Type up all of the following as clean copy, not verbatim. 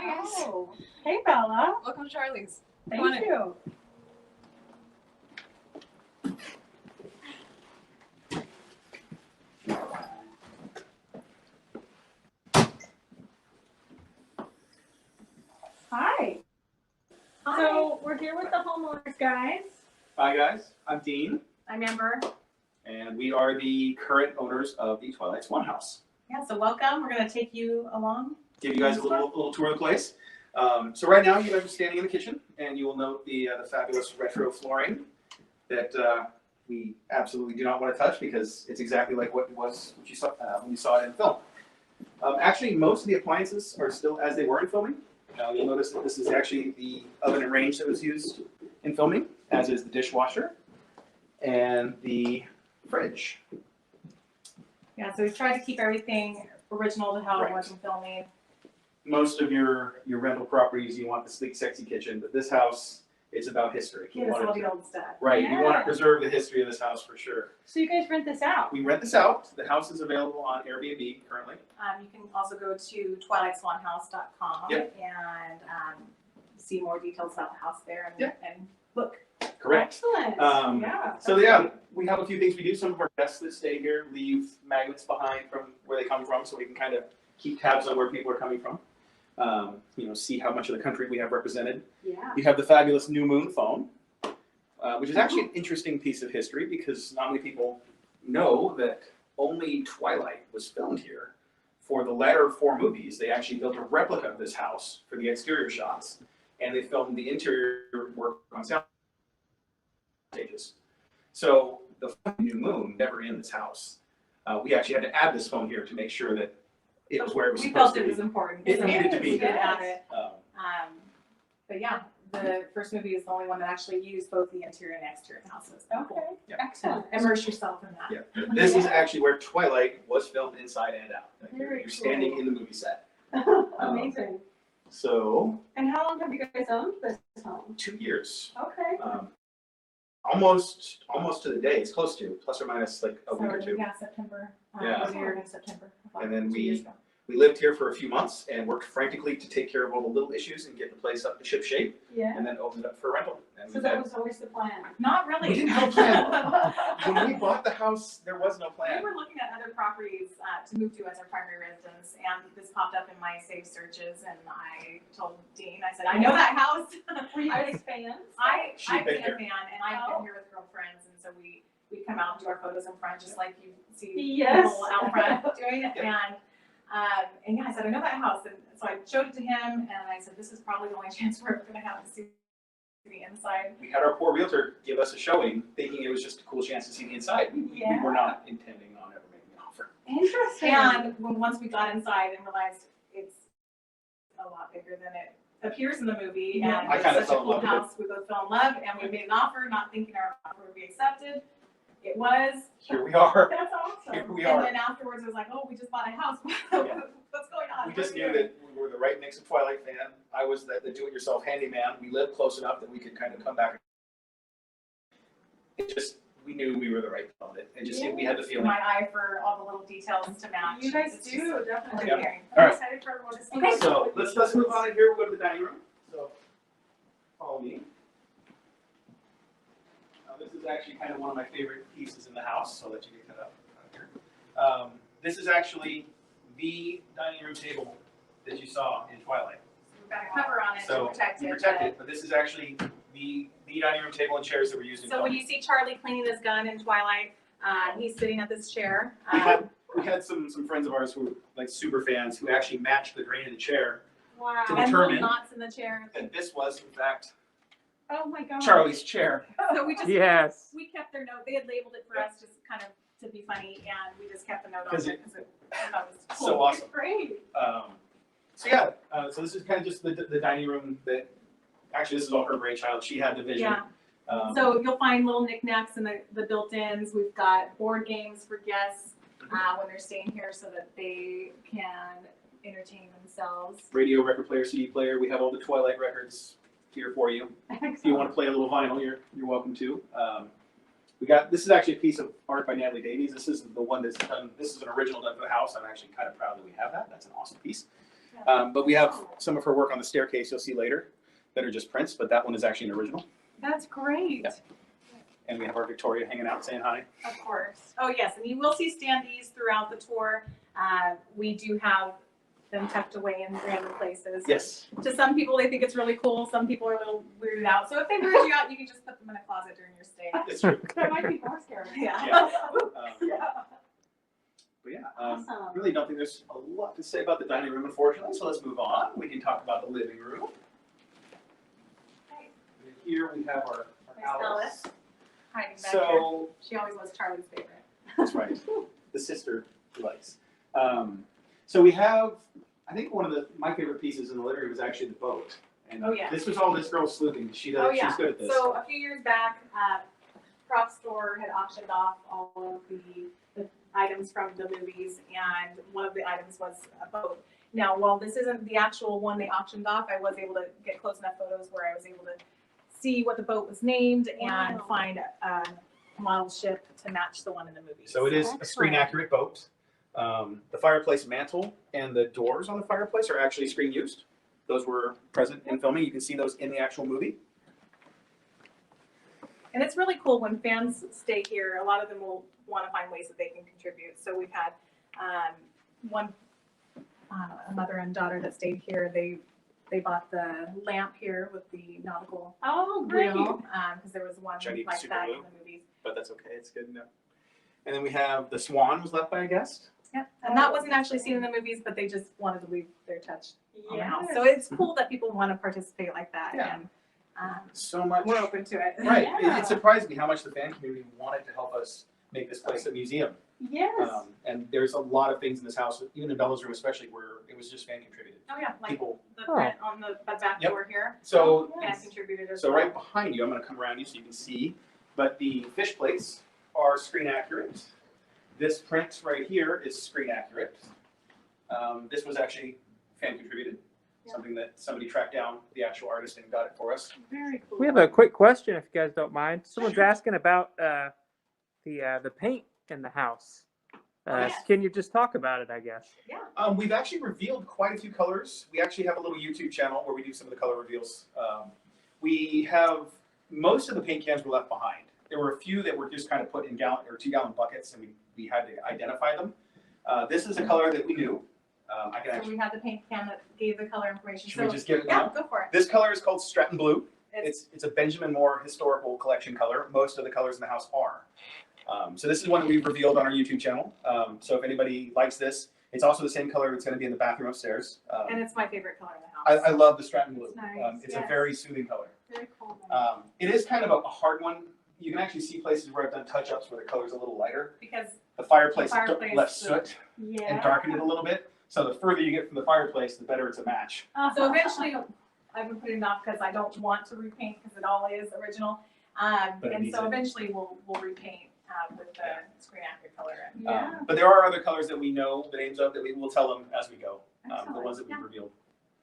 Hi guys. Oh. Hey Bella. Welcome to Charlie's. Thank you. Hi. So we're here with the homeowners, guys. Hi guys, I'm Dean, I'm Amber. and we are the current owners of the Twilight Swan house. Yeah, so welcome. We're going to take you along. Give you guys a little tour of the place. So right now you guys are standing in the kitchen, and you will note the fabulous retro flooring that we absolutely do not want to touch because it's exactly like what you saw when you saw it in film. Actually, most of the appliances are still as they were in filming. You'll notice that this is actually the oven and range that was used in filming, as is the dishwasher and the fridge. Yeah, so we've tried to keep everything original to how Right. it was in filming. Most of your rental properties, you want the sleek, sexy kitchen, but this house, it's about history. Give us all the old stuff. Right, Yeah. you want to preserve the history of this house for sure. So you guys rent this out? We rent this out. The house is available on Airbnb currently. You can also go to twilightswanhouse.com Yep. and see more details about the house there and, Yep. and look. Correct. Excellent. Yeah. So yeah, we have a few things we do. Some of our guests that stay here leave magnets behind from where they come from, so we can kind of keep tabs on where people are coming from. See how much of the country we have represented. Yeah. You have the fabulous New Moon phone, which is actually an interesting piece of history because not many people know that only Twilight was filmed here. For the latter 4 movies, they actually built a replica of this house for the exterior shots, and they filmed the interior work on sound stages. So the New Moon never in this house. We actually had to add this phone here to make sure that it was where it was We supposed felt to it be. was important. It so needed to be we did here. add it. Um, But yeah, the first movie is the only one that actually used both the interior and exterior of the house. So Okay. Yeah. Excellent. immerse yourself in that. Yeah, this is actually where Twilight was filmed inside and out. Like, Very you're standing cool. in the movie set. Amazing. So And how long have you guys owned this home? 2 years, Okay. almost to the day. It's close to, plus or minus like a week or two. Yeah, September. Yeah. Was here in September. And then 2 years ago. We lived here for a few months and worked frantically to take care of all the little issues and get the place up to ship shape, Yeah. and then opened it up for rental. And So that was always the plan. Not really. We didn't have a plan. When we bought the house, there was no We plan. were looking at other properties to move to as our primary residence, and this popped up in my saved searches, and I told Dean, I said, I know that house. Were you guys fans? She'd I've been been here. a fan, and I've Oh. been here with girlfriends, and so we come out and do our photos in front, just like you see Yes. people out front doing it. Yep. And yeah, I said, I know that house, and so I showed it to him, and I said, this is probably the only chance we're gonna have to see the inside. We had our poor realtor give us a showing, thinking it was just a cool chance to see the inside. We Yeah. were not intending on ever making an offer. Interesting. And once we got inside and realized it's a lot bigger than it appears in the movie, Yeah. and I it's kinda such a fell in cool love with it. house, we both fell in love, and we made an offer, not thinking our offer would be accepted. It was. Here we are. That's awesome. Here we And are. then afterwards, it was like, oh, we just bought a house. Yeah. What's going on? We just knew that we were the right mix of Twilight fan. I was the do-it-yourself handyman. We lived close enough that we could kind of come back. We knew we were the right on it. We had the feeling. My eye for all the little details to match. You guys It's do, just definitely. Yep. amazing. All I'm right. excited for everyone to see. Okay. what So it is. let's move on in here. We'll go to the dining room. So follow me. This is actually kind of one of my favorite pieces in the house. So I'll let you get that up out here. This is actually the dining room table that you saw in Twilight. We've got a cover on it to So protect we it. protect it, but this is actually the dining room table and chairs that were used in So when filming. you see Charlie cleaning his gun in Twilight, he's sitting at this chair. We had some friends of ours who were like super fans who actually matched the grain of the chair, Wow. To And little determine- knots in the chair. and this was in fact Oh my God. Charlie's chair. So we just Yes. we kept their note. They had labeled it for us just kind of to be funny, and we just kept the note on Because it because it was cool. So awesome. Great. So yeah, so this is kind of just the dining room that, actually this is all her brainchild. She had the vision. Yeah. So you'll find little knickknacks in the built-ins. We've got board games for guests when they're staying here so that they can entertain themselves. Radio, record player, CD player. We have all the Twilight records here for you. If you want to play a little vinyl, you're welcome to. This is actually a piece of art by Natalie Davies. This isn't the one that's done. This is an original done for the house. I'm actually kind of proud that we have that. That's an awesome piece. But we have some of her work on the staircase you'll see later that are just prints, but that one is actually an original. That's great. Yeah. And we have our Victoria hanging out saying hi. Of course. Oh, yes, and you will see standees throughout the tour. We do have them tucked away in random places. Yes. To some people, they think it's really cool. Some people are a little weirded out. So if they weird you out, you can just put them in a closet during your stay. It's true. That might be more scary. Yeah. Yeah. Yeah. But yeah, Awesome. really don't think there's a lot to say about the dining room, unfortunately. So let's move on. We can talk about the living room. Okay. And here we have our There's Alice. Alice. Hiding back here. So She always was Charlie's favorite. that's right, the sister who likes. So we have, I think one of my favorite pieces in the living room is actually the boat. And Oh, yeah. this was all this girl sleuthing. She's good at this. So a few years back, Prop Store had auctioned off all of the items from the movies, and one of the items was a boat. Now, while this isn't the actual one they auctioned off, I was able to get close enough photos where I was able to see what the boat was named and Wow. find a model ship to match the one in the movie. So it is a screen accurate boat. The fireplace mantle and the doors on the fireplace are actually screen used. Those were present in filming. You can see those in the actual movie. And it's really cool when fans stay here. A lot of them will want to find ways that they can contribute. So we've had a mother and daughter that stayed here. They bought the lamp here with the nautical Oh, great. wheel because there was one Which I need like super that glue. in the movies. But that's okay. It's good enough. And then we have the swan was left by a guest. Yeah, and that wasn't actually seen in the movies, but they just wanted to leave their touch on the house. Yes. So it's cool that people want to participate like that, Yeah. and So much. we're open to it. Right. Yeah. It surprised me how much the fan community wanted to help us make this place a museum. Yes. And there's a lot of things in this house, even in Bella's room especially, where it was just fan contributed. Oh yeah, like People. the print on the back Yep. door here. So, Fan contributed as so well. right behind you, I'm going to come around you so you can see. But the fish plates are screen accurate. This print right here is screen accurate. This was actually fan contributed. Yeah. Something that somebody tracked down the actual artist and got it for us. Very cool. We have a quick question, if you guys don't mind. Someone's Sure. asking about the paint in the house. yes. Can you just talk about it, I guess? Yeah. We've actually revealed quite a few colors. We actually have a little YouTube channel where we do some of the color reveals. We have most of the paint cans were left behind. There were a few that were just kind of put in 2-gallon buckets, and we had to identify them. This is a color that we knew. I can So actually. we had the paint can that gave the color information. Should we So just give it yeah, now? go for it. This color is called Stratton Blue. It's It's a Benjamin Moore historical collection color. Most of the colors in the house are. So this is one that we've revealed on our YouTube channel. So if anybody likes this, it's also the same color that's going to be in the bathroom upstairs. and it's my favorite color in the house. I love the Stratton Blue. It's nice, It's a yes. very soothing color. Very cool. It is kind of a hard one. You can actually see places where I've done touch-ups where the color's a little lighter. Because The fireplace, fireplace, left the- soot Yeah. and darkened it a little bit. So the further you get from the fireplace, the better it's a match. so eventually, I've been putting it off because I don't want to repaint because it all is original. But it And needs so it. eventually we'll repaint with the screen accurate color. And Yeah. But there are other colors that we know the names of that we will tell them as we go. The Excellent. ones that we've Yeah. revealed.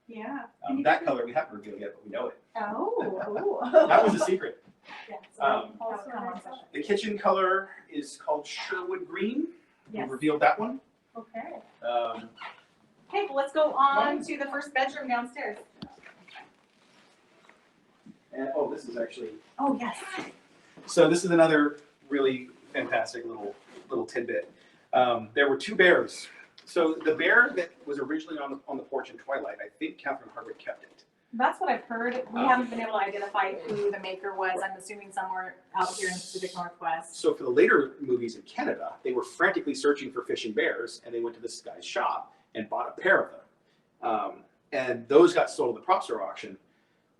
Yeah. That color we haven't revealed yet, but we know it. Oh. That was a secret. Yeah, so Um, that'll come on session. The kitchen color is called Sherwood Green. Yes. We revealed that one. Okay. Um, Okay, well, let's go on to the first bedroom downstairs. and oh, this is actually. Oh, yes. So this is another really fantastic little tidbit. There were two bears. So the bear that was originally on the porch in Twilight, I think Catherine Hardwick kept it. That's what I've heard. We haven't been able to identify who the maker was. I'm assuming somewhere out here in the Pacific Northwest. So for the later movies in Canada, they were frantically searching for fishing bears, and they went to this guy's shop and bought a pair of them. And those got sold at the prop store auction.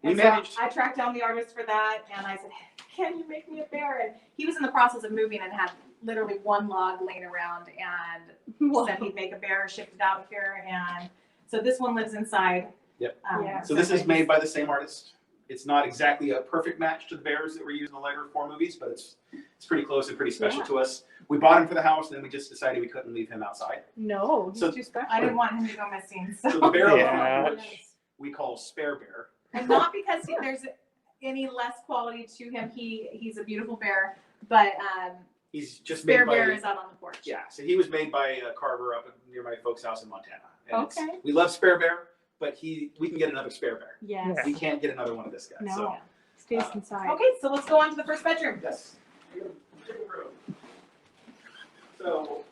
We And so managed. I tracked down the artist for that, and I said, "Can you make me a bear?" And he was in the process of moving and had literally one log laying around, and said he'd make a bear, shipped it out here, and so this one lives inside. Yep. Yeah. So this is made by the same artist. It's not exactly a perfect match to the bears that were used in the later 4 movies, but it's pretty close and pretty special Yeah. to us. We bought him for the house, and then we just decided we couldn't leave him outside. No, he's So- too special. I didn't want him to go missing. So, So the bear on the Yeah. front porch we call Spare Bear. and not because there's any less quality to him. He's a beautiful bear, but He's just Spare made by Bear is out on the porch. yeah. So he was made by a carver up near my folks' house in Montana, And it's- Okay. we love Spare Bear, but we can get another Spare Bear. Yes. We can't get another one of this guy. No. So, Stays inside. Okay, so let's go on to the first bedroom. yes. So,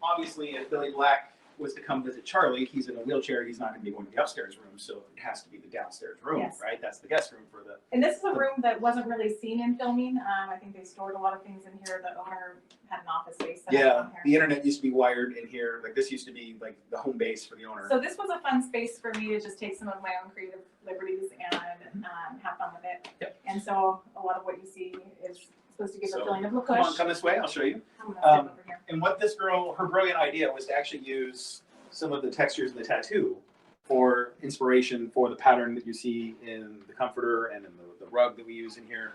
obviously, if Billy Black was to come visit Charlie, he's in a wheelchair. He's not going to be going to the upstairs room, so it has to be the downstairs room, Yes. right? That's the guest room for the. And this is a room that wasn't really seen in filming. I think they stored a lot of things in here. The owner had an office space set Yeah, up on the here. internet used to be wired in here. Like this used to be like the home base for the owner. So this was a fun space for me to just take some of my own creative liberties and have fun with it. Yep. And so a lot of what you see is supposed to give So, a feeling of a Come on, push. come this way. I'll show you. I'm gonna step over here. And what this girl, her brilliant idea was to actually use some of the textures in the tattoo for inspiration for the pattern that you see in the comforter and in the rug that we use in here.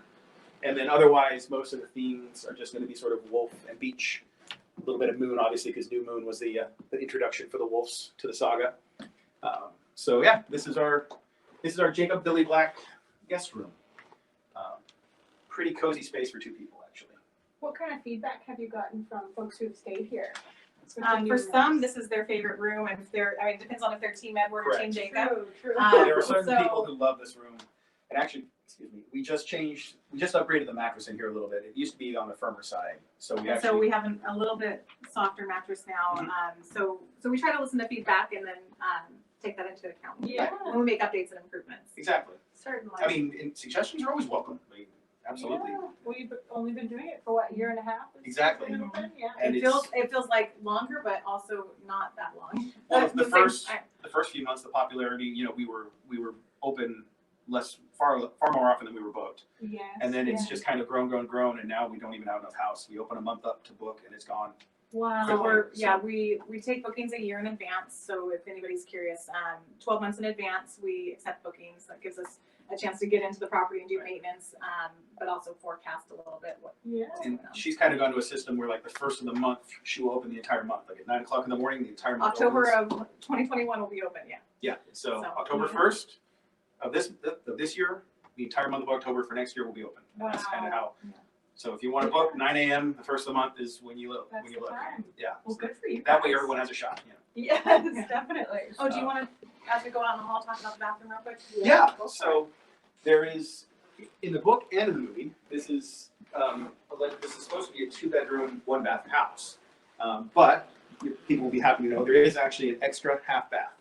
And then otherwise, most of the themes are just going to be sort of wolf and beach. A little bit of moon, obviously, because New Moon was the introduction for the wolves to the saga. So yeah, this is our Jacob Billy Black guest room. Pretty cozy space for two people, actually. What kind of feedback have you gotten from folks who've stayed here? For some, this is their favorite room, and if they're, I mean, it depends on if they're Team Edward or Team Correct. Jacob. True. There are certain so- people who love this room. And actually, excuse me, we just upgraded the mattress in here a little bit. It used to be on the firmer side. So we And so actually, we have a little bit softer mattress now. Mhm. So we try to listen to feedback and then take that into account Yeah. when we make updates and improvements. exactly. Certainly. I mean, and suggestions are always welcome. I mean, absolutely. Yeah. We've only been doing it for what, a year and a half? Exactly. Yeah. And It feels like longer, but also not that long. Well, At the same first time. the first few months, the popularity, you know, we were open far more often than we were booked. Yes. And then it's yeah. just kind of grown, and now we don't even have enough house. We open a month up to book, and it's gone. Wow. So we take bookings a year in advance. So if anybody's curious, 12 months in advance, we accept bookings. That gives us a chance to get into the property and do maintenance, but also forecast a little bit what. Yeah. And she's kind of gone to a system where, like, the first of the month, she will open the entire month. Like at 9 o'clock in the morning, the entire month. October opens. of 2021 will be open. Yeah. Yeah. So So- October 1st of this year, the entire month of October for next year will be open. And that's kind of how. Yeah. So if you want to book 9 a.m. the first of the month is when you look. That's When you the look. time. Yeah. Well, good for you. That way guys. everyone has a shot. You know. Yes, definitely. Oh, do you want to, as we go out in the hall, talk about the bathroom real quick? Yeah. Go for So there is in the book and in the movie. This is supposed to be a 2-bedroom, 1-bath house, but people will be happy to know there is actually an extra half bath.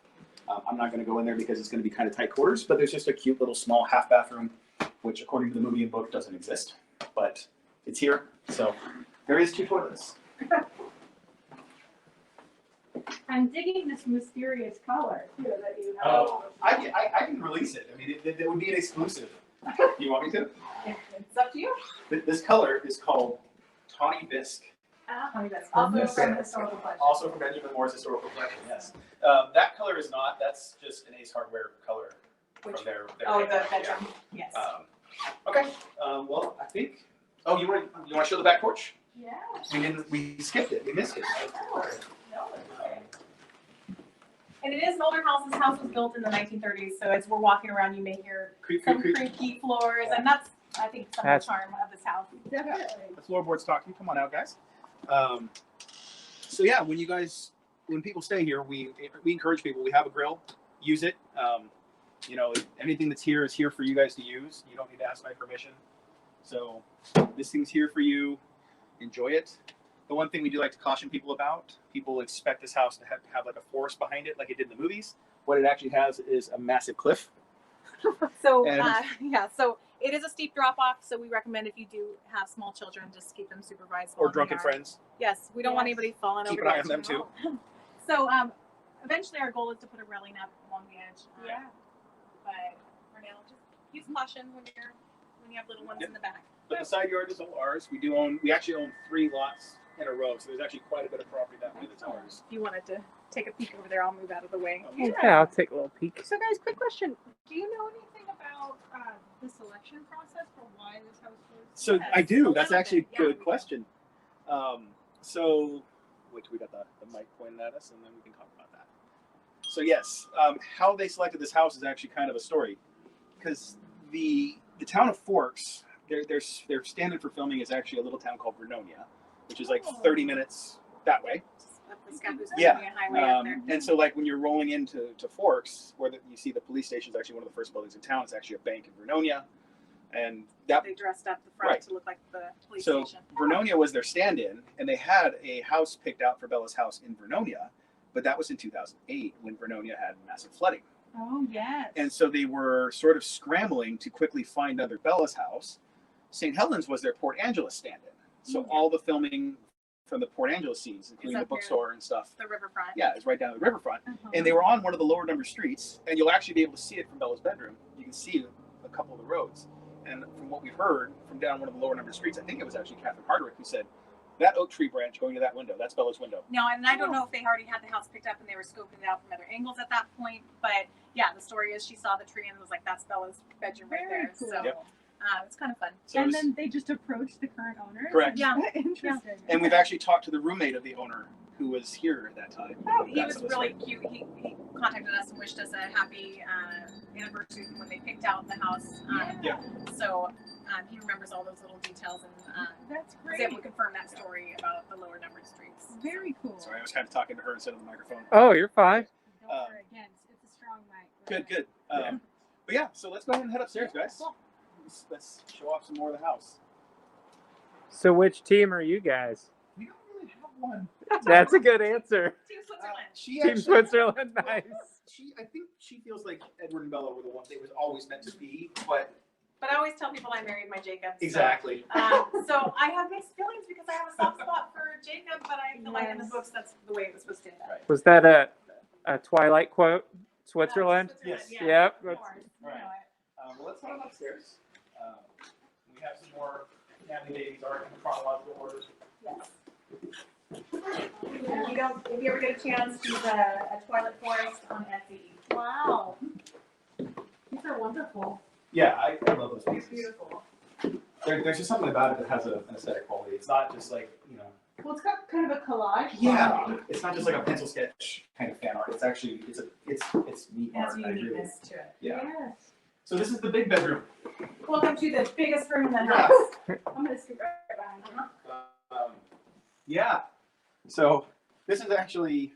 I'm not going to go in there because it's going to be kind of tight quarters, but there's just a cute little small half bathroom, which according to the movie and book doesn't exist, but it's here. So there is 2 toilets. I'm digging this mysterious color too that you have. Oh, I can release it. I mean, it would be an exclusive. You want me to? It's up to you. This color is called Tawny Bisque. Tell me this. Also Yes. from historical collection. Also from Benjamin Moore's historical collection, yes. That color is not, that's just an Ace Hardware color Which, from their oh, the catalog, yeah. bedroom, yes. Okay, well, I think, oh, you want to show the back porch? Yeah. We skipped it, we missed it. No, it's okay. And it is an older house. This house was built in the 1930s, so as we're walking around, you may hear Creep, some creep, creep. creaky floors, and that's, I think, some of That's- the charm of this house. Definitely. The floorboard's talking, come on out, guys. So yeah, when people stay here, we encourage people, we have a grill, use it. You know, anything that's here is here for you guys to use. You don't need to ask my permission. So this thing's here for you. Enjoy it. The one thing we do like to caution people about, people expect this house to have like a forest behind it like it did in the movies. What it actually has is a massive cliff. So, And- yeah, so it is a steep drop off, so we recommend if you do have small children, just keep them supervised. Or while they drunken are- friends. Yes, we don't want Yes. anybody falling Keep over an eye the on them edge. too. So, eventually our goal is to put a railing up along the edge. Yeah. But for now, just use caution when you have little ones Yep. in the back. But the side yard is all ours. We actually own 3 lots in a row, so there's actually quite a bit of property that way that's ours. If you wanted to take a peek over there, I'll move out of the way. Yeah, I'll take a little peek. So guys, quick question. Do you know anything about the selection process for why this house was? So Yes, I do. a That's little actually bit, a yeah. good question. So wait till we got the mic pointed at us, and then we can talk about that. So yes, how they selected this house is actually kind of a story, because the town of Forks, their standard for filming is actually a little town called Vernonia, which is like 30 minutes that way. the Scappoose Yeah. Highway up there. And so, like, when you're rolling into Forks, where you see the police station is actually one of the first buildings in town. It's actually a bank in Vernonia, and that They dressed up the front Right. to look like the police so station. Vernonia was their stand-in, and they had a house picked out for Bella's house in Vernonia, but that was in 2008 when Vernonia had massive flooding. Oh, yes. And so they were sort of scrambling to quickly find another Bella's house. St. Helens was their Port Angeles stand-in. So all the filming from the Port Angeles scenes, including the up near bookstore and stuff, The riverfront. yeah, is right down the riverfront. Uh-huh. And they were on one of the lower number streets, and you'll actually be able to see it from Bella's bedroom. You can see a couple of the roads. And from what we've heard from down one of the lower number streets, I think it was actually Catherine Hardwick who said, that oak tree branch going to that window, that's Bella's window. No, and I don't know if they already had the house picked up and they were scoping it out from other angles at that point. But yeah, the story is she saw the tree and was like, "That's Bella's bedroom right Very there." cool. So Yep. it's kind of fun. So And it's- then they just approached the current owners. Correct. Yeah. Interesting. and we've actually talked to the roommate of the owner who was here at that time. Oh, he Got was some of this really stuff. cute. He contacted us and wished us a happy anniversary when they picked out the house. Yeah. So he remembers all those little details and That's was great. able to confirm that story about the lower numbered streets. Very cool. Sorry, I was kind of talking to her instead of the microphone. Oh, you're fine. Don't worry, again, it's a strong mic. Good. But yeah, so let's go ahead and head upstairs, guys. Let's show off some more of the house. So which team are you guys? We don't really have one. That's a good answer. Team Switzerland. She Team actually, Switzerland, nice. I think she feels like Edward and Bella were the ones they was always meant to be, but But I always tell people I married my Jacob. So. exactly. So I have mixed feelings because I have a soft spot for Jacob, but I feel like in the Yes. books that's the way it was supposed to end. Right. Was that a Twilight quote? Switzerland? Yes. Yeah. Yep. Of That's, course. Right. You know it. Well, let's head on upstairs. We have some more family babies are in chronological order. Yes. If you ever get a chance, use a Twilight Forest on Etsy. Wow. These are wonderful. Yeah, I love those They're pieces. beautiful. There's just something about it that has an aesthetic quality. It's not just like, Well, it's got kind of a collage. yeah, it's not just like a pencil sketch kind of fan art. It's actually, it's neat It has art. I agree with uniqueness to it. you. Yeah. Yes. So this is the big bedroom. Welcome to the biggest room in the Yeah. house. I'm gonna scoot right behind you. Yeah. So this is actually,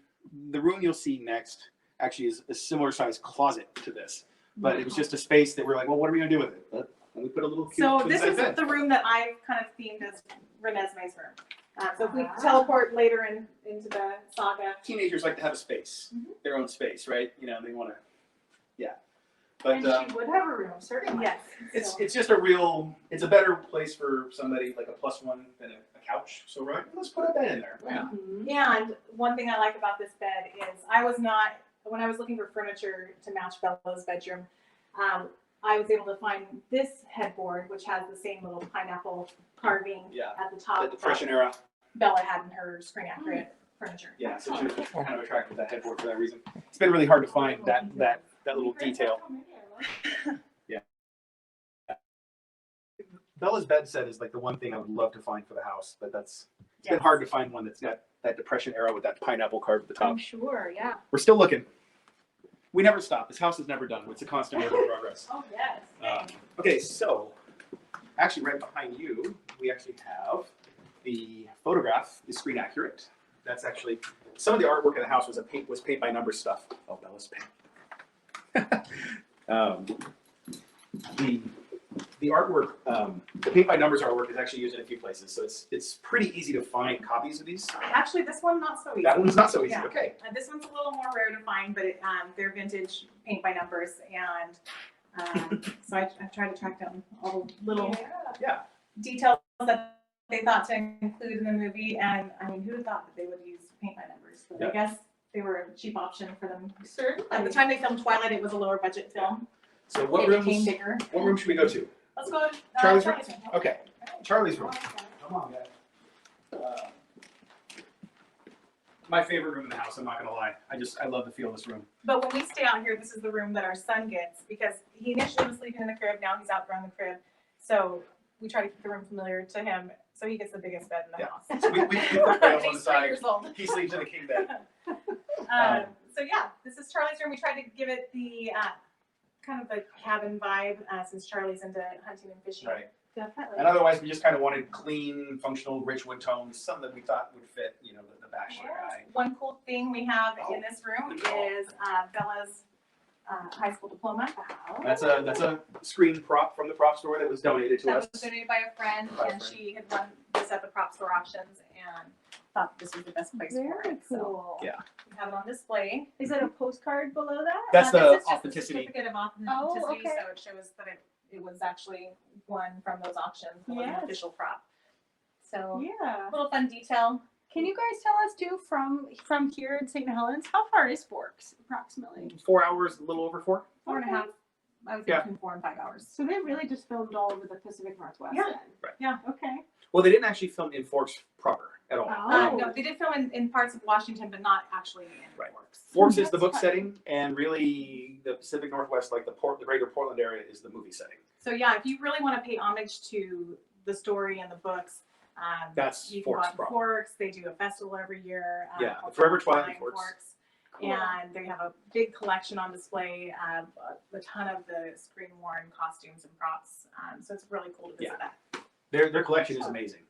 the room you'll see next actually is a similar size closet to this. But it was just a space that we're like, well, what are we gonna do with it? Let me put a little cute So twin this size is bed. the room that I kind of themed as Renesmee's room. So if we teleport later into the Saga. Teenagers like to have a space, Mhm. their own space, right? They want to, yeah. But And she would have a room, certainly. Yes. it's just it's a better place for somebody like a +1 than a couch. So right, let's put a bed in there. Yeah. Mhm. And one thing I like about this bed is when I was looking for furniture to match Bella's bedroom, I was able to find this headboard, which has the same little pineapple carving Yeah. at the top. The Depression era. Bella had in her screen accurate furniture. Yeah. So she was kind of attracted to that headboard for that reason. It's been really hard to find that little detail. Bella's bed set is like the one thing I would love to find for the house, but it's been hard to find one that's got that Depression era with that pineapple carved at the top. I'm sure, yeah. We're still looking. We never stop. This house is never done. It's a constant work in progress. Oh, yes. Okay, so actually right behind you, we actually have the photograph is screen accurate. That's actually, some of the artwork in the house was paint by number stuff. Oh, Bella's paint. The artwork, the paint by numbers artwork is actually used in a few places, so it's pretty easy to find copies of these. Actually, this one not so easy. That one's not so easy. Yeah. Okay. This one's a little more rare to find, but they're vintage paint by numbers, and so I've tried to track down all the little Yeah. details that they thought to include in the movie. And I mean, who thought that they would use paint by numbers? But Yeah. I guess they were a cheap option for them. Certainly. At the time they filmed Twilight, it was a lower budget film. So what It became room bigger. should we go to? Let's go to Charlie's room? room. Okay. Charlie's room. Come on, guys. My favorite room in the house, I'm not gonna lie. I love the feel of this room. But when we stay out here, this is the room that our son gets because he initially was sleeping in the crib. Now he's outgrown the crib. So we try to keep the room familiar to him. So he gets the biggest bed in the Yeah. house. So we put rails on the He's 3 side. years old. He sleeps in a king bed. So yeah, this is Charlie's room. We tried to give it the kind of the cabin vibe since Charlie's into hunting and fishing. Right. Definitely. And otherwise, we just kind of wanted clean, functional, rich wood tones, something that we thought would fit, you know, the bachelor guy. One cool thing we have in this room good call. is Bella's high school diploma. That's a screen prop from the prop store that was donated to That us. was donated by a friend, By a and friend. she had won this at the prop store auctions and thought this was the best place for Very it. So cool. Yeah. we have it on display. Is it a postcard below that? That's This the is just the authenticity. certificate of authenticity, Oh, okay. so it shows that it was actually one from those auctions, it was an Yes. official prop. So Yeah. a little fun detail. Can you guys tell us too from here in St. Helens, how far is Forks approximately? 4 hours, a little over 4. 4.5. I was Yeah. between 4 and 5 hours. So they really just filmed all over the Pacific Northwest Yeah. then? Right. Yeah. Okay. Well, they didn't actually film in Forks proper at all. Oh. No, they did film in parts of Washington, but not actually in Right. Forks. Forks is the That's book fun. setting, and really the Pacific Northwest, like the greater Portland area, is the movie setting. So yeah, if you really want to pay homage to the story and the books, That's you can Forks go out to proper. Forks. They do a festival every year. Yeah, called the Forever Twilight Twilight Forks. Cool. And they have a big collection on display, a ton of the screen-worn costumes and props. So it's really cool to visit that. Their collection is amazing.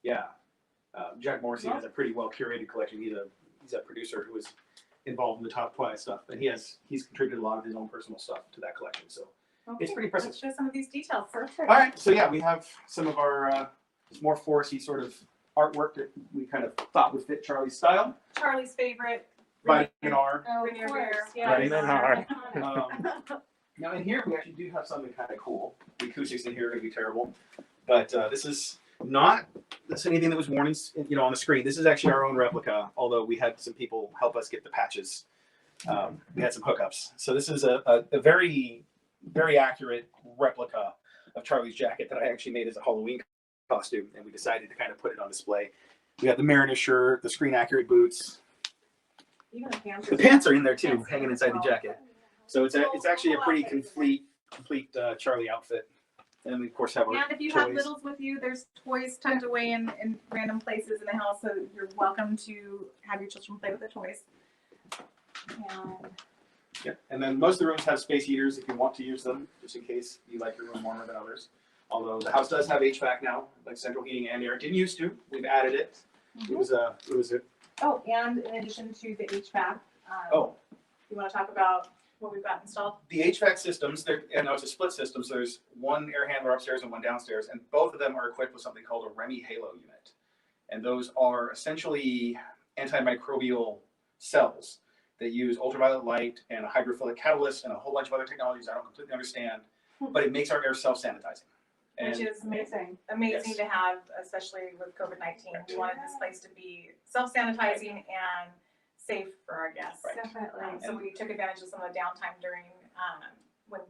Yeah, Jack Morrissey has a pretty well curated collection. He's a producer who was involved in the top Twilight stuff, and he's contributed a lot of his own personal stuff to that collection. So It's pretty impressive. Let's show some of these details. Perfect. all right, so yeah, we have some of our more foresty sort of artwork that we kind of thought would fit Charlie's style. Charlie's favorite. Vitamin R. Oh, Rainier of beer. course. Yeah. Vitamin R. Now in here we actually do have something kind of cool. The acoustics in here are going to be terrible, but this is not anything that was worn on the screen. This is actually our own replica, although we had some people help us get the patches. We had some hookups. So this is a very, very accurate replica of Charlie's jacket that I actually made as a Halloween costume, and we decided to kind of put it on display. We have the Mariner shirt, the screen accurate boots. Even the pants. The pants are in there too, Pants hanging as inside the well. jacket. So it's actually a pretty complete Charlie outfit. And then we of course have our And if you have toys. littles with you, there's toys tucked away in random places in the house, so you're welcome to have your children play with the toys. And Yeah. And then most of the rooms have space heaters if you want to use them, just in case you like your room warmer than others. Although the house does have HVAC now, like central heating and air. It didn't used to. We've added it. It was a oh, and in addition to the HVAC, oh. you want to talk about what we've got installed? The HVAC systems, it's a split system, so there's one air handler upstairs and one downstairs, and both of them are equipped with something called a REMI Halo unit. And those are essentially antimicrobial cells that use ultraviolet light and a hydrophilic catalyst and a whole bunch of other technologies I don't completely understand, but it makes our air self-sanitizing. Which is Amazing. amazing Yes. to have, especially with COVID-19. We wanted this place to be self-sanitizing and safe for our guests. Right. Definitely. So we took advantage of some of the downtime during when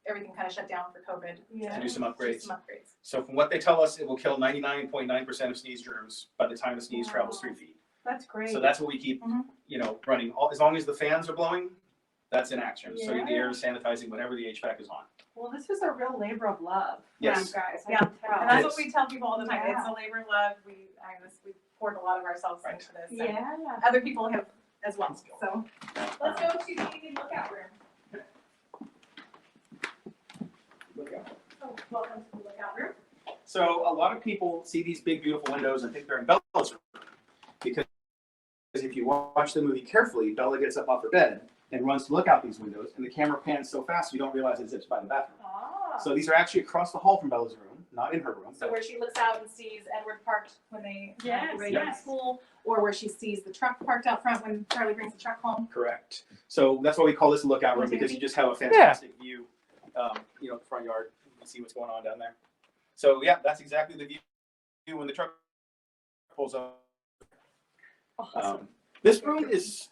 everything kind of shut down for COVID. Yeah. To do some Do upgrades. some upgrades. So from what they tell us, it will kill 99.9% of sneeze germs by the time the sneeze travels 3 feet. That's great. So that's what we keep, Mhm. running. As long as the fans are blowing, that's in action. So the Yeah. air is sanitizing whenever the HVAC is on. Well, this is a real labor of love. Yes. You guys. I Yeah. can tell. And that's It what is. we tell people all the time. Yeah. It's a labor of love. We poured a lot of ourselves Right. into this. And Yeah. other people have as well. So let's go to the lookout room. So welcome to the lookout room. So a lot of people see these big, beautiful windows and think they're in Bella's room. Because if you watch the movie carefully, Bella gets up off her bed and runs to look out these windows, and the camera pans so fast you don't realize it zips by the bathroom. Ah. So these are actually across the hall from Bella's room, not in her room. So where she looks out and sees Edward parked when they Yes, get ready to yes. school, or where she sees the truck parked out front when Charlie brings the truck home. Correct. So that's why we call this a lookout room, because you just have a fantastic view, the front yard. You can see what's going on down there. So yeah, that's exactly the view when the truck pulls up. This room is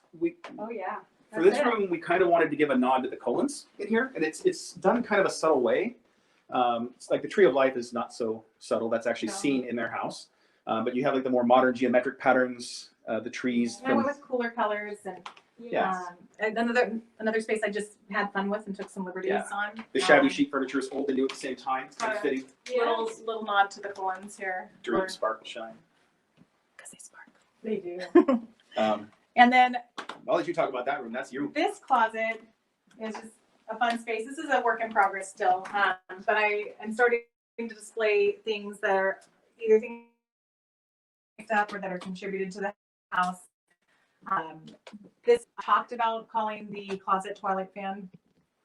Oh, yeah. for this room we kind of wanted to give a nod to the Helens in here, and it's done kind of a subtle way. It's like the Tree of Life is not so subtle. That's actually No. seen in their house, but you have like the more modern geometric patterns, the trees. And I went with cooler colors and Yeah. another space I just had fun with and took some liberties Yeah. on. The shabby chic furniture is old and new at the same time. It's kind of fitting. Little nod to the Helens here. Dream, sparkle, shine. Because they sparkle. They do. And then I'll let you talk about that room. That's you. this closet is just a fun space. This is a work in progress still, but I am starting to display things that are either things up or that are contributed to the house. This talked about calling the closet Twilight fan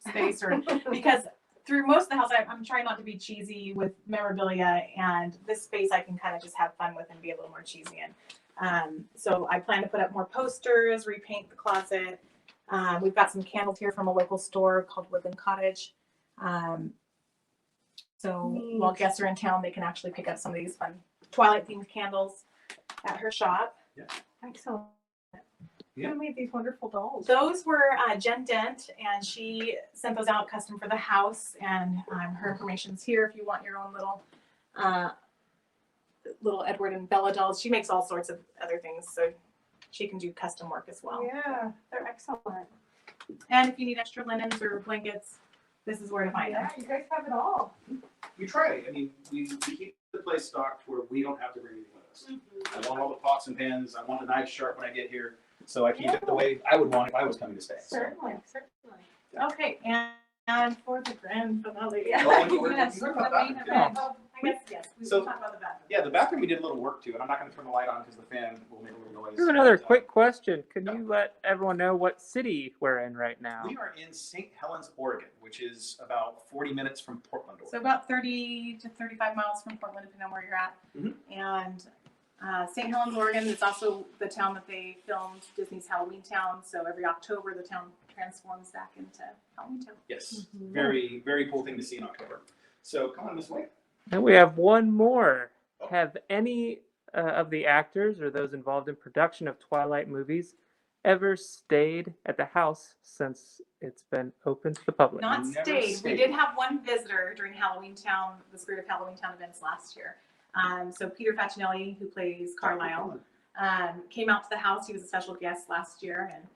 space, or because through most of the house, I'm trying not to be cheesy with memorabilia, and this space I can kind of just have fun with and be a little more cheesy in. So I plan to put up more posters, repaint the closet. We've got some candles here from a local store called Woodland Cottage. So while guests are in town, they can actually pick up some of these fun Twilight themed candles at her shop. Yeah. Excellent. Yeah. Who made these wonderful dolls? Those were Jen Dent, and she sent those out custom for the house. And her information's here if you want your own little Edward and Bella dolls. She makes all sorts of other things, so she can do custom work as well. Yeah, they're excellent. And if you need extra linens or blankets, this is where to find them. Yeah, you guys have it all. We try. I mean, we keep the place stocked where we don't have to bring anything with us. I want all the pots and pans. I want the knives sharp when I get here. So I keep it the way I would want if I was coming to stay. So. Certainly, certainly. Okay, and for the grand finale. Oh, you were- Yes, you were the about main that, event. yeah. Oh, I guess, yes, we So- will talk about the bathroom. Yeah, the bathroom we did a little work to, and I'm not going to turn the light on because the fan will make a little noise. I have another But, quick question. Can you let everyone know what city we're in right now? We are in St. Helens, Oregon, which is about 40 minutes from Portland, So Oregon. about 30 to 35 miles from Portland, depending on where you're at. Mhm. And St. Helens, Oregon is also the town that they filmed Disney's Halloween Town. So every October, the town transforms back into Halloween Town. Yes, very, very cool thing to see in October. So come on this way. And we have one more. Have any of the actors or those involved in production of Twilight movies ever stayed at the house since it's been open to the public? Not Never stayed. stayed. We did have one visitor during Halloween Town, the Spirit of Halloween Town events last year. So Peter Facinelli, who plays Carlisle, came out to the house. He was a special guest last year and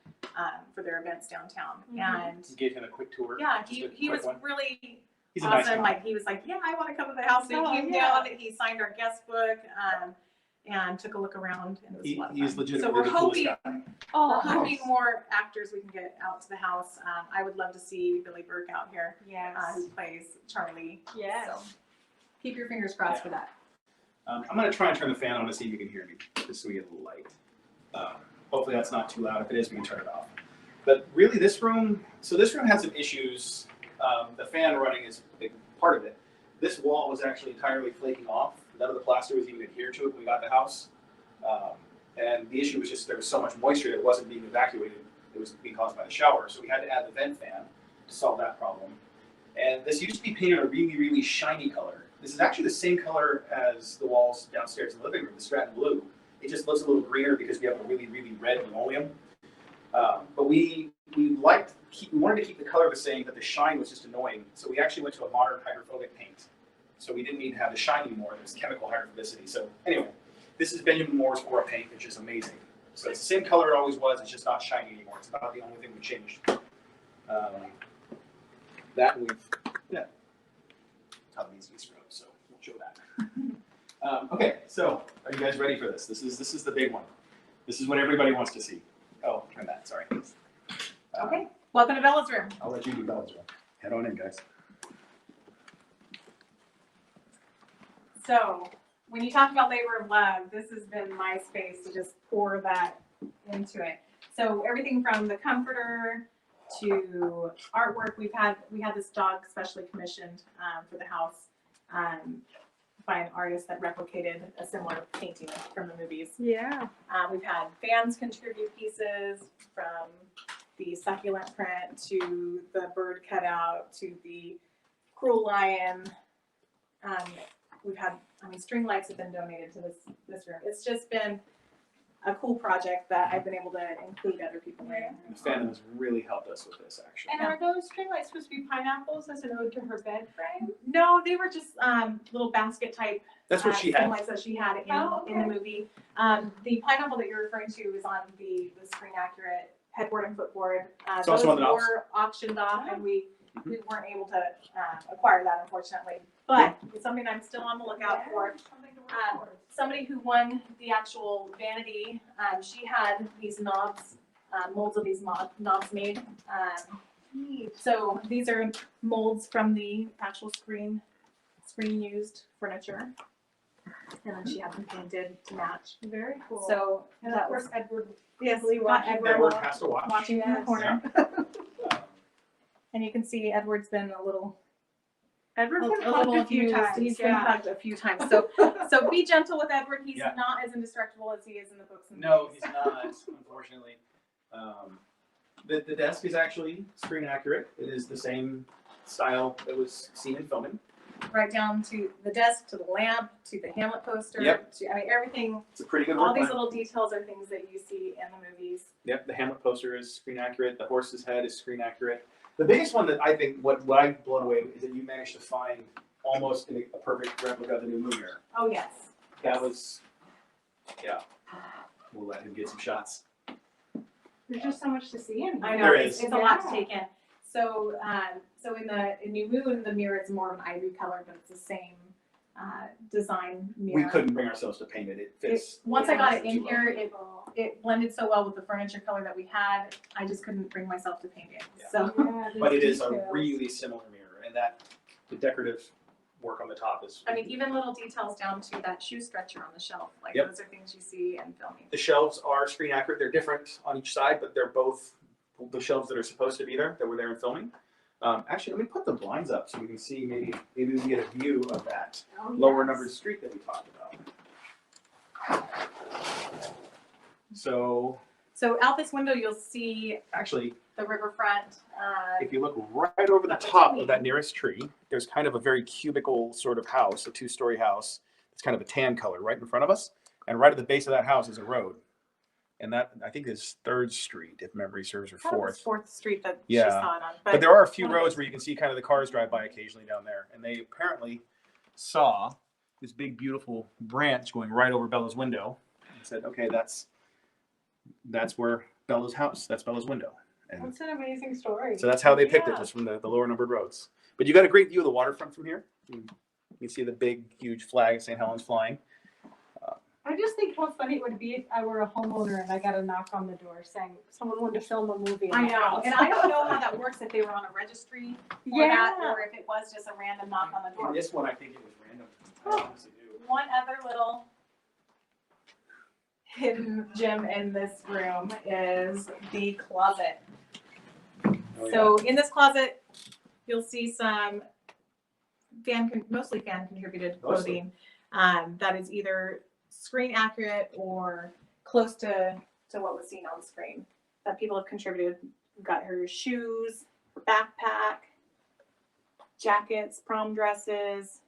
for their events downtown. And You gave him a quick tour. yeah, Just a he quick was one. really He's a nice awesome. guy. Like he was like, yeah, I want to come to the house. So Oh, he came yeah. down. He signed our guest book and took a look around. And it was a lot of He's fun. legitimately So we're the coolest hoping. guy. We're Oh, hoping more actors we can get out to the house. I would love to see Billy Burke out here, yes. who plays Charlie. Yes. So keep your fingers crossed Yeah. for that. I'm going to try and turn the fan on to see if you can hear me, just so we get a little light. Hopefully that's not too loud. If it is, we can turn it off. But really this room had some issues. The fan running is a big part of it. This wall was actually entirely flaking off. None of the plaster was even adhered to it when we got the house. And the issue was just there was so much moisture that it wasn't being evacuated. It was being caused by the shower. So we had to add the vent fan to solve that problem. And this used to be painted a really, really shiny color. This is actually the same color as the walls downstairs in the living room, the Stratton blue. It just looks a little greener because we have a really, really red linoleum. But we wanted to keep the color the same, but the shine was just annoying. So we actually went to a modern hydrophobic paint. So we didn't need to have the shine anymore. There's chemical hydrophobicity. So anyway, this is Benjamin Moore's Aura paint, which is amazing. So it's the same color it always was. It's just not shiny anymore. It's about the only thing we changed. That we've how it needs to be scrubbed. So we'll show that. Okay, so are you guys ready for this? This is the big one. This is what everybody wants to see. Oh, turn that. Sorry. Okay, welcome to Bella's room. I'll let you do Bella's room. Head on in, guys. So when you talk about labor of love, this has been my space to just pour that into it. So everything from the comforter to artwork, we had this dog specially commissioned for the house by an artist that replicated a similar painting from the movies. Yeah. We've had fans contribute pieces from the succulent print to the bird cutout to the cruel lion. We've had, string lights have been donated to this room. It's just been a cool project that I've been able to include other people in. The fandom has really helped us with this, actually. And are those string lights supposed to be pineapples as an ode to her bed frame? No, they were just little basket type That's what she string had. lights that she had Oh, in the movie. The pineapple that you're referring to is on the screen accurate headboard and footboard. It's also on the knobs. were auctioned off, and we weren't able to acquire that, unfortunately. But it's something I'm still on the lookout for. Somebody who won the actual vanity, she had these knobs, molds of these knobs made. So these are molds from the actual screen screen used furniture. And then she had them painted to match. Very cool. So and that of course, was, Edward. yes, Really we got watching. Edward has to watch. watching in the Yes. corner. Um, And you can see Edward's been a little Edward's been hugged a few abused. times. He's been yeah. hugged a few times. So be gentle with Edward. He's Yeah. not as indestructible as he is in the books. And No, movies. he's not, unfortunately. The desk is actually screen accurate. It is the same style that was seen in filming. Right down to the desk, to the lamp, to the Hamlet poster. Yep. To, I mean, everything. It's a pretty good All work these plan. little details are things that you see in the movies. Yep, the Hamlet poster is screen accurate. The horse's head is screen accurate. The biggest one that I think, what I'm blown away with, is that you managed to find almost a perfect replica of the new moon mirror. Oh yes. That was, yeah. We'll let him get some shots. There's just so much to see in here. I know There it's, is. it's a lot to Yeah. take in. So, so in New Moon, the mirror is more of an ivory color, but it's the same design mirror. We couldn't bring ourselves to paint it. It fits. Once I got it in too here, well. it blended so well with the furniture color that we had. I just couldn't bring myself to paint it. Yeah. So Yeah, But it there's is a details. really similar mirror, and that the decorative work on the top is. I mean, even little details down to that shoe stretcher on the shelf. Like Yep. those are things you see in filming. The shelves are screen accurate. They're different on each side, but they're both the shelves that are supposed to be there, that were there in filming. Actually, let me put the blinds up so we can see maybe we can get a view of that Oh, lower yes. numbered street that we talked about. So So out this window, you'll see actually, the riverfront. if you look right over the top of that nearest tree, there's kind of a very cubical sort of house, a two-story house. It's kind of a tan color right in front of us, and right at the base of that house is a road, and that I think is 3rd Street, if memory serves, or I thought it was 4th. 4th Street that Yeah. she saw it on. But there are a few roads where you can see kind of the cars drive by occasionally down there, and they apparently saw this big beautiful branch going right over Bella's window, and said, "Okay, that's where Bella's house. That's Bella's window." And That's an amazing story. so that's how they picked it, Yeah. just from the lower numbered roads. But you got a great view of the waterfront from here. You can see the big, huge flag of St. Helens flying. I just think how funny it would be if I were a homeowner and I got a knock on the door saying someone wanted to film a movie. in I my know, house. and I don't know how that works, if they were on a registry or that, or if it was just a random knock on the In door. this one, I think it was random. I honestly do. One other little hidden gem in this room is the closet. Oh, yeah. So in this closet, you'll see some mostly fan contributed clothing that is either screen accurate or close to what was seen on screen that people have contributed. We've got her shoes, her backpack, jackets, prom dresses,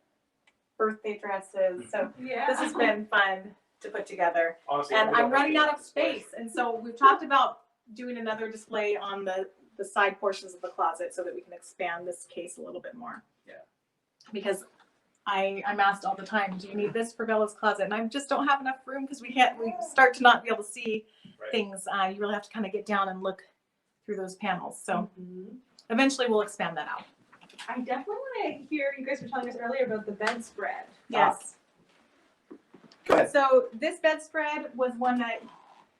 birthday dresses. So Yeah. this has been fun to put together. Honestly, And I I'm running out of display. space. And so we've talked about doing another display on the side portions of the closet so that we can expand this case a little bit more. Yeah. Because I'm asked all the time, do you need this for Bella's closet? And I just don't have enough room because we start to not be able to see Right. things. You really have to kind of get down and look through those panels. So Mhm. eventually we'll expand that out. I definitely want to hear, you guys were telling us earlier about the bedspread. Yes. Go ahead. So this bedspread was one that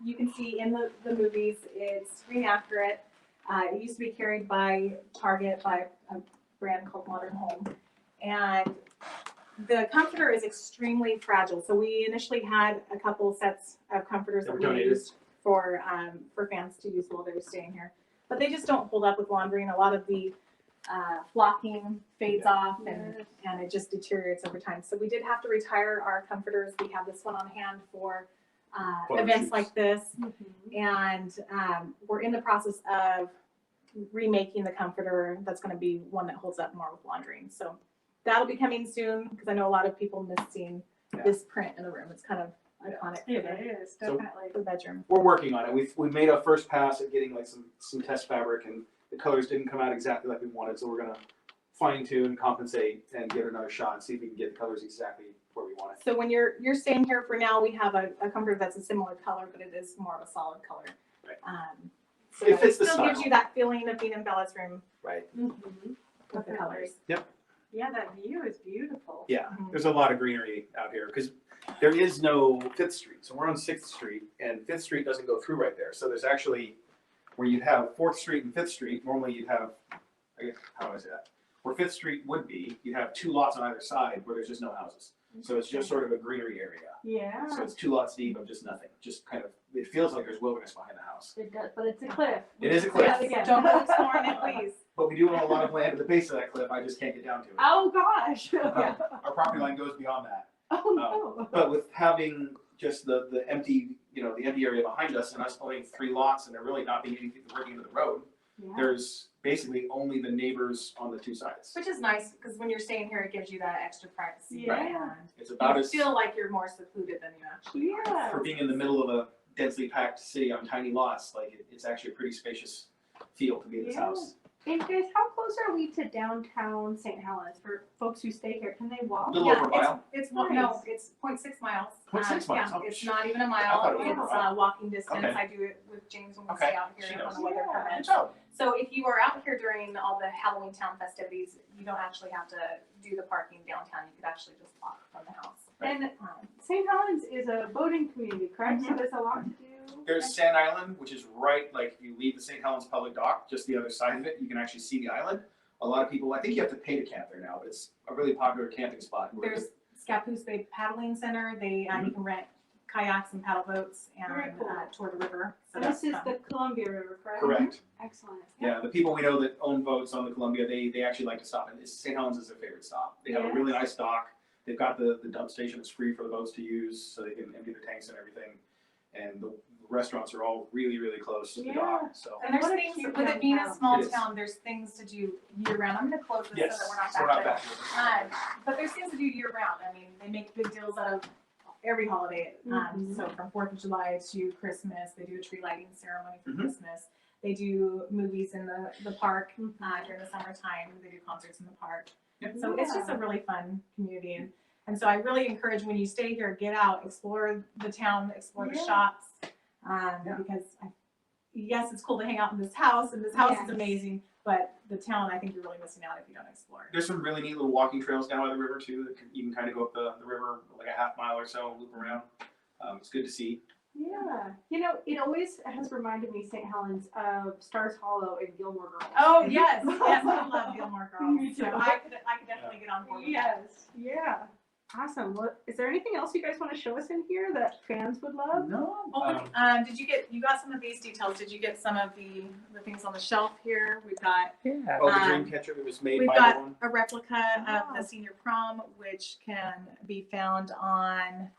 you can see in the movies. It's screen accurate. It used to be carried by Target by a brand called Modern Home. And the comforter is extremely fragile. So we initially had a couple sets of comforters They that were we donated. used for fans to use while they were staying here. But they just don't hold up with laundry, and a lot of the flocking fades off and it just deteriorates over time. So we did have to retire our comforters. We have this one on hand for Photo events shoots. like this. And we're in the process of remaking the comforter. That's going to be one that holds up more with laundering. So that'll be coming soon because I know a lot of people miss seeing this print in the room. It's kind of iconic It is, So- definitely. for the bedroom. We're working on it. We've made a first pass at getting like some test fabric, and the colors didn't come out exactly like we wanted. So we're gonna fine tune, compensate, and give it another shot and see if we can get the colors exactly where we want it. So when you're staying here for now, we have a comforter that's a similar color, but it is more of a solid color. Right. So It fits the still gives style. you that feeling of being in Bella's room Right. Mhm. with the colors. Yeah, that view is beautiful. Yeah, Mhm. there's a lot of greenery out here because there is no 5th Street. So we're on 6th Street, and 5th Street doesn't go through right there. So there's actually where you'd have 4th Street and 5th Street. Normally you'd have, I guess, how do I say that? Where Fifth Street would be, you have 2 lots on either side where there's just no houses. So it's just sort of a greenery area. Yeah. So it's 2 lots deep of just nothing. Just kind of, it feels like there's wilderness behind the house. It does, but it's a cliff. It is a cliff. Yes, Yes, don't go exploring it, please. But we do own a lot of land at the base of that cliff. I just can't get down to it. Oh, gosh. Yeah. Our property line goes beyond that. Oh, no. But with having just the empty, the empty area behind us and us owning 3 lots and there really not being anything working into the road, Yeah. there's basically only the neighbors on the 2 sides. Which is nice, because when you're staying here, it gives you that extra privacy. Yeah. It's And about you as, feel like you're more secluded than you actually are. Yeah. for being in the middle of a densely packed city on tiny lots, like it's actually a pretty spacious feel to be in this Yeah. house. And guys, how close are we to downtown St. Helens for folks who stay here? Can they walk? A little over a mile. It's Nice. no, it's 0.6 miles. 0.6 miles, Yeah, oh, it's sh- not even a I mile. thought it was It's over a mile. walking distance. Okay. I do it with James when we Okay. stay out She here knows. on the weather Yeah. permit. Good job. So if you are out here during all the Halloween town festivities, you don't actually have to do the parking downtown. You could actually just walk from the house. And Um, St. Helens is a boating community, correct? So Mhm. there's a lot to do. There's Sand Island, which is right, like you leave the St. Helens public dock, just the other side of it, you can actually see the island. A lot of people, I think you have to pay to camp there now, but it's a really popular camping spot. where There's Scappoose Bay Paddling Center. They you can rent kayaks and paddle boats Very and cool. tour the river. So And this that's is fun. the Columbia River, correct? Correct. Excellent. Yeah, the people we know that own boats on the Columbia, they actually like to stop, and St. Helens is their favorite stop. They have a really nice dock. They've got the dump station that's free for the boats to use, so they can empty their tanks and everything. And the restaurants are all really, really close to the Yeah. dock. So And there's What a things, cute with it being a downtown. small It is. town, there's things to do year round. I'm gonna close this yes, so that we're not so we're not back back there. But there's things to do year round. I mean, they make big deals out of every holiday. Mhm. So from 4th of July to Christmas, they do a tree lighting ceremony for Mhm. Christmas. They do movies in the park Mhm. during the summertime. They do concerts in the park. Yep. So it's just a really fun community. And so I really encourage when you stay here, get out, explore the town, explore the Yeah. shops. Yeah. Because yes, it's cool to hang out in this house, and this house Yes. is amazing, but the town, I think you're really missing out if you don't explore it. there's some really neat little walking trails down by the river too. That you can kind of go up the river like a half mile or so, loop around. It's good to see. Yeah. It always has reminded me, St. Helens, of Stars Hollow and Gilmore Girls. Oh, yes, yes, I love Gilmore Girls. Me too. So I could definitely get on board with that. Yes. Yeah. Awesome. Well, is there anything else you guys want to show us in here that fans would love? No. Well, you got some of these details, did you get some of the things on the shelf here? We've got Yeah. Oh, the dream catcher that was made We've by got the one. a replica of Wow. the senior prom, which can be found on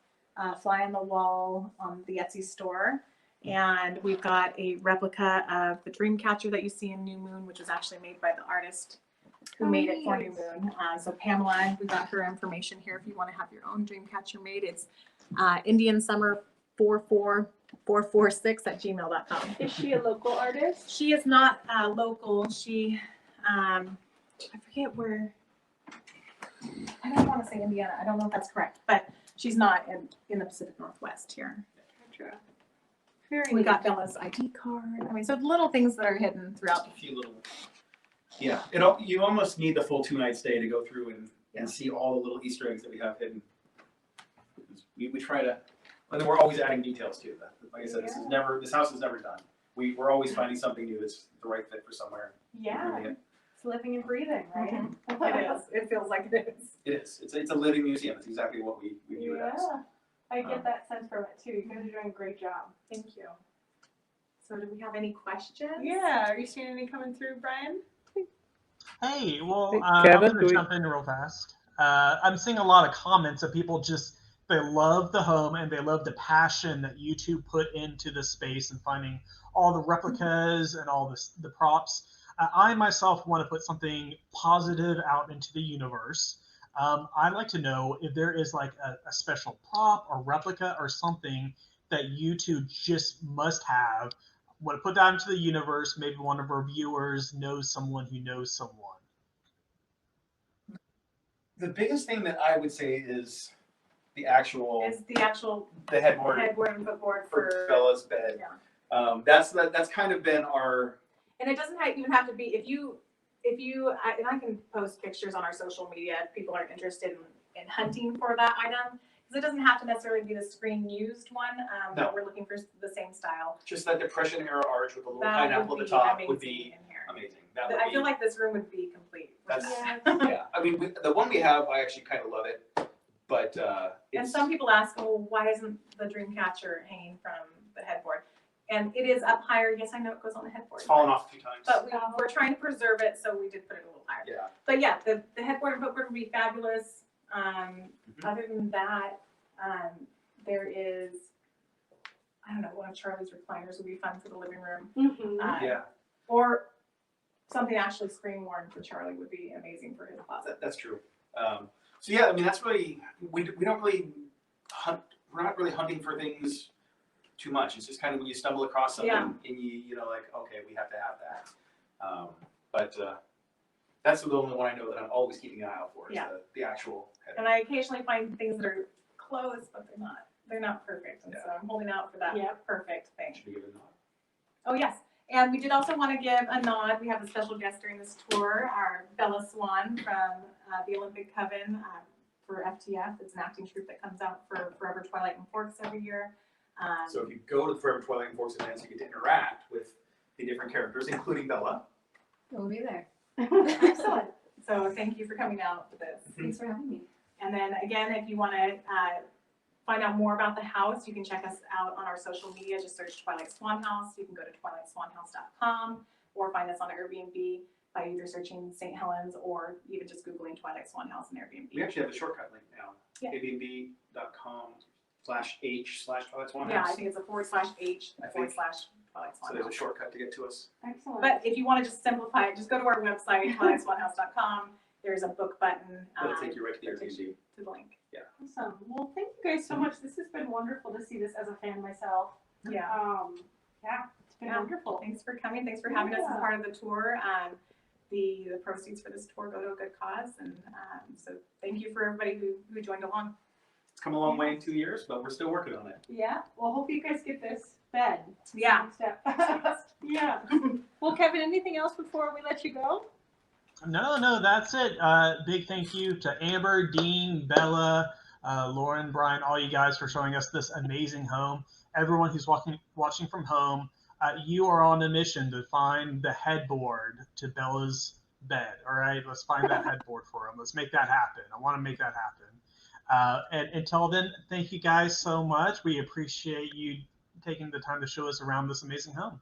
Fly on the Wall on the Etsy store. And we've got a replica of the dream catcher that you see in New Moon, which was actually made by the artist who Oh, made it for New neat. Moon. So Pamela, we got her information here if you want to have your own dream catcher made. It's Indian Summer 44446@gmail.com. Is she a local artist? She is not local. She, I forget where. I don't want to say Indiana. I don't know if that's correct, but she's not in the Pacific Northwest here. Gotcha. Very We neat. got Bella's ID card. I mean, so little things that are hidden throughout. A few little. Yeah, you almost need the full 2-night stay to go through and see all the little Easter eggs that we have hidden. We try to, and then we're always adding details too. Like I said, this house is never done. We're always finding something new that's the right fit for somewhere. Yeah. It's living and breathing, right? It is. It feels like it is. It is. It's a living museum. It's exactly what we view it as. Yeah. I get that sense from it too. You guys are doing a great job. Thank you. So do we have any questions? Yeah. Are you seeing any coming through, Brian? Hey, well, Hey, I'm Kevin, going do to we- jump in real fast. I'm seeing a lot of comments of people they love the home and they love the passion that you two put into the space and finding all the replicas and all the props. I myself want to put something positive out into the universe. I'd like to know if there is like a special prop or replica or something that you two just must have. Want to put that into the universe. Maybe one of our viewers knows someone who knows someone. The biggest thing that I would say is the actual the headboard headboard and footboard for for. Bella's bed. Yeah. That's kind of been our. And it doesn't even have to be, if you, and I can post pictures on our social media if people are interested in hunting for that item. Because it doesn't have to necessarily be the screen used one, No. but we're looking for the same style. Just that Depression era arch with a little That pineapple would at the be top amazing would be in here. amazing. That would I be, feel like this room would be complete That's Yes. yeah. I mean, the one we have, I actually kind of love it, but And it's some people ask, oh, why isn't the dream catcher hanging from the headboard? And it is up higher. Yes, I know it goes on the headboard. it's fallen off a few times. But we're trying to preserve it, so we did put it a little higher. Yeah. But yeah, the headboard and footboard would be fabulous. Mm-hmm. Other than that, there is, I don't know, one of Charlie's recliners would be fun for the living room. Mhm. Yeah. Or something actually screen worn for Charlie would be amazing for his closet. That's true. So yeah, I mean, that's really we don't really hunt. We're not really hunting for things too much. It's just kind of when you stumble across something Yeah. and you know, like, okay, we have to have that. But that's the only one I know that I'm always keeping an eye out for. Is Yeah. the actual header. And I occasionally find things that are close, but they're not perfect. And so I'm holding out for that Yep. perfect thing. Should we give it a nod? Oh, yes. And we did also want to give a nod. We have a special guest during this tour, our Bella Swan from the Olympic Coven for FTF. It's an acting troupe that comes out for Forever Twilight and Forks every year. So if you go to the Forever Twilight and Forks events, you get to interact with the different characters, including Bella. We'll be there. Excellent. So thank you for coming out for this. Thanks for having me. And then again, if you want to find out more about the house, you can check us out on our social media. Just search Twilight Swan House. You can go to twilightswanhouse.com or find us on Airbnb by either searching St. Helens or even just Googling Twilight Swan House and Airbnb. We actually have a shortcut link now. Yeah. Airbnb.com/h/Twilight Swan Yeah, I House. think it's a /H I /Twilight So Swan there's a House. shortcut to get to us. Excellent. But if you want to just simplify it, just go to our website, twilightswanhouse.com. There's a book button That'll take you right to the that takes Airbnb. to the link. Awesome. Well, thank you guys so much. This has been wonderful to see this as a fan myself. Yeah. Yeah, it's been Yeah. wonderful. Thanks for coming. Thanks for having us as Yeah. part of the tour. The proceeds for this tour go to a good cause, and so thank you for everybody who joined along. It's come a long way in 2 years, but we're still working on it. Yeah. Well, hope you guys get this bed. Yeah. Next step. Yeah. Well, Kevin, anything else before we let you go? No, that's it. Big thank you to Amber, Dean, Bella, Lauren, Brian, all you guys for showing us this amazing home. Everyone who's watching from home, you are on a mission to find the headboard to Bella's bed. All right, let's find that headboard for him. Let's make that happen. I want to make that happen. And until then, thank you guys so much. We appreciate you taking the time to show us around this amazing home.